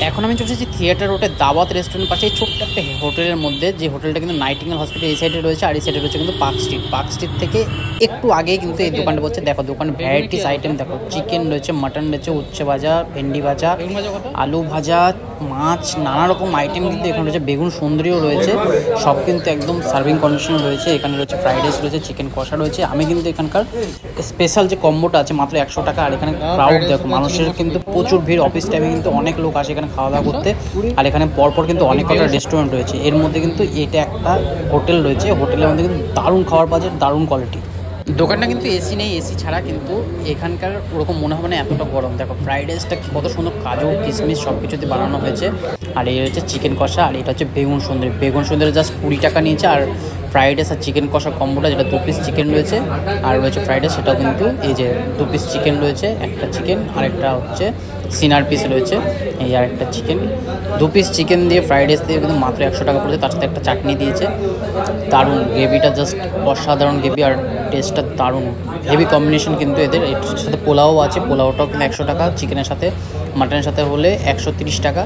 এখন আমি চলে এসেছি থিয়েটার রোডে দাওয়াত রেস্টুরেন্ট পাশে ছোট্ট একটা হোটেলের মধ্যে, যে হোটেলটা কিন্তু নাইটিঙ্গেল হসপিটাল এই সাইডে রয়েছে, আর এই সাইডে রয়েছে কিন্তু পার্ক স্ট্রিট থেকে একটু আগেই কিন্তু এই দোকানটা বলছে। দেখো দোকান ভ্যারাইটিস আইটেম, দেখো চিকেন রয়েছে, মাটন রয়েছে, উচ্ছে ভাজা, ভেন্ডি ভাজা, আলু ভাজা, মাছ, নানা রকম আইটেম কিন্তু এখানে রয়েছে, বেগুন সুন্দরীও রয়েছে, সব কিন্তু একদম সার্ভিং কন্ডিশনে রয়েছে। এখানে রয়েছে ফ্রাইড রাইস রয়েছে, চিকেন কষা রয়েছে। আমি কিন্তু এখানকার স্পেশাল যে কম্বোটা আছে মাত্র 100 টাকা। আর এখানে ক্রাউড দেখো, মানুষের কিন্তু প্রচুর ভিড়, অফিস টাইমে কিন্তু অনেক লোক আসে এখানে খাওয়া দাওয়া করতে। আর এখানে পরপর কিন্তু অনেক কটা রেস্টুরেন্ট রয়েছে, এর মধ্যে কিন্তু এটা একটা হোটেল রয়েছে। হোটেলের মধ্যে কিন্তু দারুণ খাবার পাওয়া যায়, দারুণ কোয়ালিটি। দোকানটা কিন্তু এসি নেই, এসি ছাড়া, কিন্তু এখানকার ওরকম মনে হবে না এতটা গরম। দেখো ফ্রাইড রাইসটা কত সুন্দর, কাজু কিশমিশ সব কিছুতে বানানো হয়েছে। আর এই হচ্ছে চিকেন কষা, আর এটা হচ্ছে বেগুন সুন্দরী। বেগুন সুন্দরী জাস্ট 20 টাকা নিয়েছে। আর ফ্রাইড রাইস আর চিকেন কষা কম্বোটা, যেটা 2 পিস চিকেন রয়েছে, আর রয়েছে ফ্রাইড রাইস, সেটাও কিন্তু এই যে 2 পিস চিকেন রয়েছে, একটা চিকেন আর একটা হচ্ছে সিনার পিস রয়েছে। এই আর একটা চিকেন, 2 পিস চিকেন দিয়ে ফ্রাইড রাইস দিয়ে কিন্তু মাত্র 100 টাকা পড়েছে। তার সাথে একটা চাটনি দিয়েছে, দারুণ গ্রেভিটা, জাস্ট অসাধারণ গ্রেভি, আর টেস্টটা দারুণ, হেভি কম্বিনেশন কিন্তু এদের। এর সাথে পোলাও আছে, পোলাওটাও কিন্তু 100 টাকা, চিকেনের সাথে মাটনের সাথে হলে 130 টাকা।